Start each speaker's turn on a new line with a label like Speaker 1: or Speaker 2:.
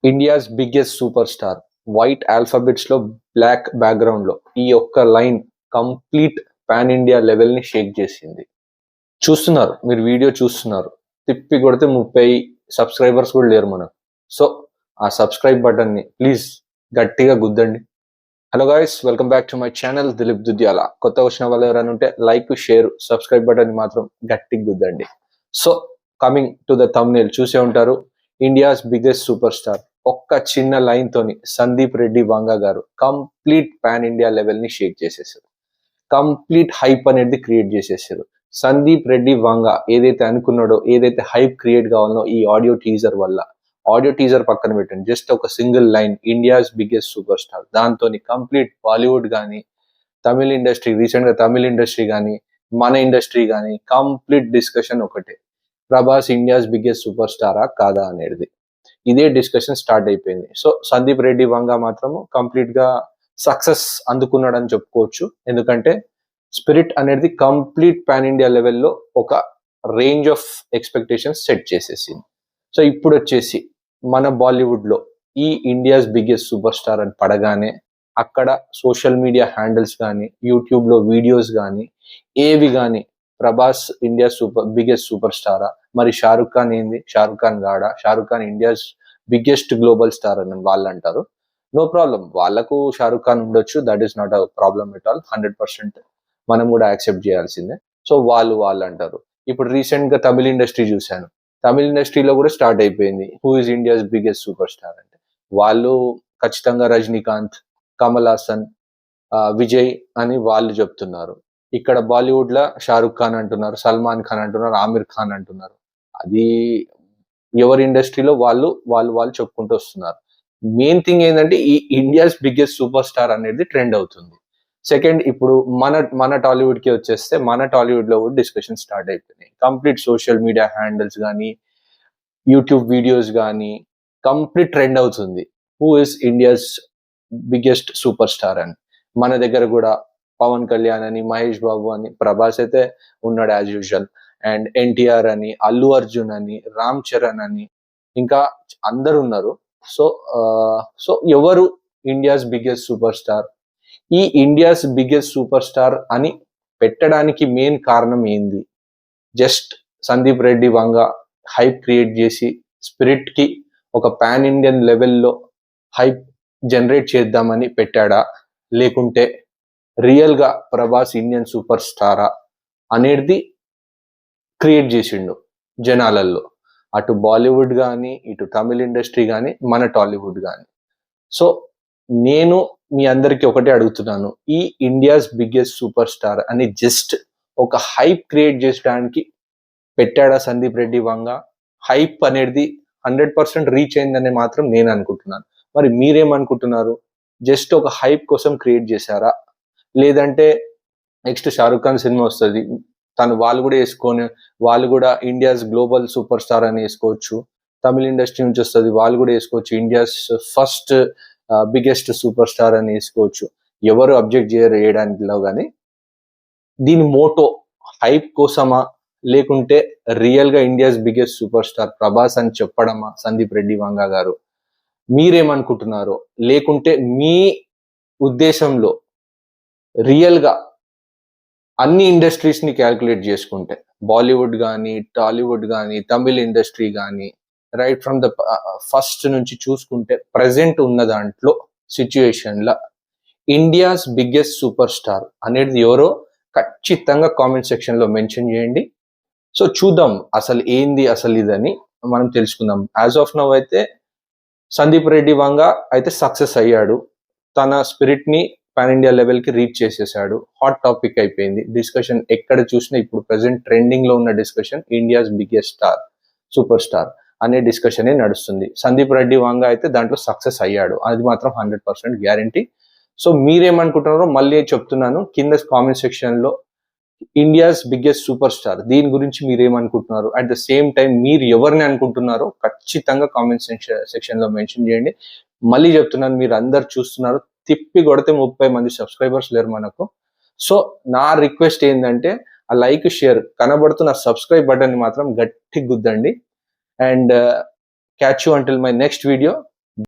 Speaker 1: India's biggest super star white alphabets లో black background లో ఈ ఒక్క line complete pan India level ని షేక్ చేసింది. చూస్తున్నారు, మీరు వీడియో చూస్తున్నారు, తిప్పి కొడితే 30 సబ్స్క్రైబర్స్ కూడా లేరు మనకు. సో ఆ సబ్స్క్రైబ్ బటన్ ని ప్లీజ్ గట్టిగా గుద్దండి. Hello guys, welcome back to my channel Dileep Dudyala. కొత్త వచ్చిన వాళ్ళు ఎవరైనా ఉంటే లైక్, షేర్, సబ్స్క్రైబ్ బటన్ ని మాత్రం గట్టిగా గుద్దండి. So coming to the thumbnail చూసే ఉంటారు, ఇండియాస్ బిగ్గెస్ట్ సూపర్ స్టార్ ఒక్క చిన్న లైన్ తోని సందీప్ రెడ్డి వంగ గారు కంప్లీట్ పాన్ ఇండియా లెవెల్ ని షేక్ చేసేసారు. కంప్లీట్ హైప్ అనేది క్రియేట్ చేసేసారు. సందీప్ రెడ్డి వంగ ఏదైతే అనుకున్నాడో, ఏదైతే హైప్ క్రియేట్ కావాలనో ఈ ఆడియో టీజర్ వల్ల, ఆడియో టీజర్ పక్కన పెట్టండి, జస్ట్ ఒక single line India's biggest super star, దాంతో కంప్లీట్ బాలీవుడ్ కానీ, తమిళ ఇండస్ట్రీ, రీసెంట్ గా తమిళ ఇండస్ట్రీ కానీ, మన ఇండస్ట్రీ కానీ కంప్లీట్ డిస్కషన్ ఒకటే, ప్రభాస్ ఇండియాస్ బిగ్గెస్ట్ సూపర్ స్టారా కాదా అనేది. ఇదే డిస్కషన్ స్టార్ట్ అయిపోయింది. సో సందీప్ రెడ్డి వంగ మాత్రము కంప్లీట్ గా సక్సెస్ అందుకున్నాడని చెప్పుకోవచ్చు. ఎందుకంటే స్పిరిట్ అనేది కంప్లీట్ పాన్ ఇండియా లెవెల్లో ఒక రేంజ్ ఆఫ్ ఎక్స్పెక్టేషన్స్ సెట్ చేసేసింది. సో ఇప్పుడు వచ్చేసి మన బాలీవుడ్ లో ఈ ఇండియాస్ బిగ్గెస్ట్ సూపర్ స్టార్ అని పడగానే అక్కడ సోషల్ మీడియా హ్యాండిల్స్ కానీ, యూట్యూబ్ లో వీడియోస్ కానీ, ఏవి కానీ ప్రభాస్ ఇండియా బిగ్గెస్ట్ సూపర్ స్టారా, మరి షారుఖ్ ఖాన్ ఏంది, షారుఖ్ ఖాన్ గాడా, Shahrukh Khan India's biggest global star అని వాళ్ళు అంటారు. నో ప్రాబ్లం, వాళ్ళకు షారుఖ్ ఖాన్ ఉండొచ్చు, that is not a problem at all. 100% మనం కూడా యాక్సెప్ట్ చేయాల్సిందే. సో వాళ్ళు అంటారు. ఇప్పుడు రీసెంట్ గా తమిళ ఇండస్ట్రీ చూశాను, తమిళ ఇండస్ట్రీలో కూడా స్టార్ట్ అయిపోయింది who is India's biggest super star అంటే. వాళ్ళు ఖచ్చితంగా రజనీకాంత్, కమల్ హాసన్, విజయ్ అని వాళ్ళు చెప్తున్నారు. ఇక్కడ బాలీవుడ్ లో షారుఖ్ ఖాన్ అంటున్నారు, సల్మాన్ ఖాన్ అంటున్నారు, ఆమిర్ ఖాన్ అంటున్నారు. అది ఎవరి ఇండస్ట్రీలో వాళ్ళు చెప్పుకుంటూ వస్తున్నారు. మెయిన్ థింగ్ ఏంటంటే ఈ ఇండియాస్ బిగ్గెస్ట్ సూపర్ స్టార్ అనేది ట్రెండ్ అవుతుంది. సెకండ్, ఇప్పుడు మన టాలీవుడ్ కి వచ్చేస్తే, మన టాలీవుడ్ లో కూడా డిస్కషన్ స్టార్ట్ అయిపోయినాయి. కంప్లీట్ సోషల్ మీడియా హ్యాండిల్స్ కానీ, యూట్యూబ్ వీడియోస్ కానీ కంప్లీట్ ట్రెండ్ అవుతుంది who is India's biggest super star అని. మన దగ్గర కూడా పవన్ కళ్యాణ్ అని, మహేష్ బాబు అని, ప్రభాస్ అయితే ఉన్నాడు యాజ్ యూజువల్, అండ్ ఎన్టీఆర్ అని, అల్లు అర్జున్ అని, రామ్ చరణ్ అని, ఇంకా అందరు ఉన్నారు. సో ఎవరు ఇండియాస్ బిగ్గెస్ట్ సూపర్ స్టార్? ఈ ఇండియాస్ బిగ్గెస్ట్ సూపర్ స్టార్ అని పెట్టడానికి మెయిన్ కారణం ఏంది? Just Sandeep Reddy Vanga hype create చేసి స్పిరిట్ కి ఒక పాన్ ఇండియన్ లెవెల్లో హైప్ జనరేట్ చేద్దామని పెట్టాడా, లేకుంటే రియల్ గా ప్రభాస్ ఇండియన్ సూపర్ స్టారా అనేది క్రియేట్ చేసిండు జనాలలో, అటు బాలీవుడ్ కానీ, ఇటు తమిళ ఇండస్ట్రీ కానీ, మన టాలీవుడ్ కానీ. సో నేను మీ అందరికి ఒకటే అడుగుతున్నాను, ఈ ఇండియాస్ బిగ్గెస్ట్ సూపర్ స్టార్ అని జస్ట్ ఒక హైప్ క్రియేట్ చేయడానికి పెట్టాడా సందీప్ రెడ్డి వంగ? హైప్ అనేది 100% రీచ్ అయిందని మాత్రం నేను అనుకుంటున్నాను. మరి మీరేమనుకుంటున్నారు? జస్ట్ ఒక హైప్ కోసం క్రియేట్ చేశారా, లేదంటే నెక్స్ట్ షారుఖ్ ఖాన్ సినిమా వస్తుంది, వాళ్ళు కూడా వేసుకొని, వాళ్ళు కూడా ఇండియాస్ గ్లోబల్ సూపర్ స్టార్ అని వేసుకోవచ్చు. తమిళ ఇండస్ట్రీ నుంచి వస్తుంది, వాళ్ళు కూడా వేసుకోవచ్చు India's first biggest super star అని వేసుకోవచ్చు. ఎవరు అబ్జెక్ట్ చేయడానికిలో కానీ, దీని మోటో హైప్ కోసమా, లేకుంటే రియల్ గా India's biggest super star Prabhas అని చెప్పడమా సందీప్ రెడ్డి వంగ గారు? మీరేమనుకుంటున్నారో, లేకుంటే మీ ఉద్దేశంలో రియల్ గా అన్ని ఇండస్ట్రీస్ ని క్యాల్కులేట్ చేసుకుంటే, బాలీవుడ్ కానీ, టాలీవుడ్ కానీ, తమిళ ఇండస్ట్రీ కానీ, రైట్ ఫ్రమ్ ద ఫస్ట్ నుంచి చూసుకుంటే ప్రెసెంట్ ఉన్న దాంట్లో సిచ్యుయేషన్ లా ఇండియాస్ బిగ్గెస్ట్ సూపర్ స్టార్ అనేది ఎవరో ఖచ్చితంగా కామెంట్ సెక్షన్ లో మెన్షన్ చేయండి. సో చూద్దాం అసలు ఏంది అసలు ఇదని మనం తెలుసుకుందాం. యాజ్ ఆఫ్ నౌ అయితే సందీప్ రెడ్డి వంగ అయితే సక్సెస్ అయ్యాడు, తన స్పిరిట్ ని పాన్ ఇండియా లెవెల్ కి రీచ్ చేసేసాడు. హాట్ టాపిక్ అయిపోయింది డిస్కషన్. ఎక్కడ చూసినా ఇప్పుడు ప్రెసెంట్ ట్రెండింగ్ లో ఉన్న discussion India's biggest star super star అనే డిస్కషన్ నడుస్తుంది. సందీప్ రెడ్డి వంగ అయితే దాంట్లో సక్సెస్ అయ్యాడు, అది మాత్రం 100% గ్యారంటీ. సో మీరేమనుకుంటున్నారో మళ్ళీ చెప్తున్నాను, కింద కామెంట్ సెక్షన్ లో ఇండియాస్ బిగ్గెస్ట్ సూపర్ స్టార్ దీని గురించి మీరేమనుకుంటున్నారు, అట్ ద సేమ్ టైం మీరు ఎవరిని అనుకుంటున్నారో ఖచ్చితంగా కామెంట్ సెక్షన్ లో మెన్షన్ చేయండి. మళ్ళీ చెప్తున్నాను, మీరు అందరు చూస్తున్నారు, తిప్పి కొడితే 30 మంది సబ్స్క్రైబర్స్ లేరు మనకు. సో నా రిక్వెస్ట్ ఏంటంటే ఆ లైక్, షేర్ కనబడుతున్న సబ్స్క్రైబ్ బటన్ ని మాత్రం గట్టి గుద్దండి. And catch you until my next video.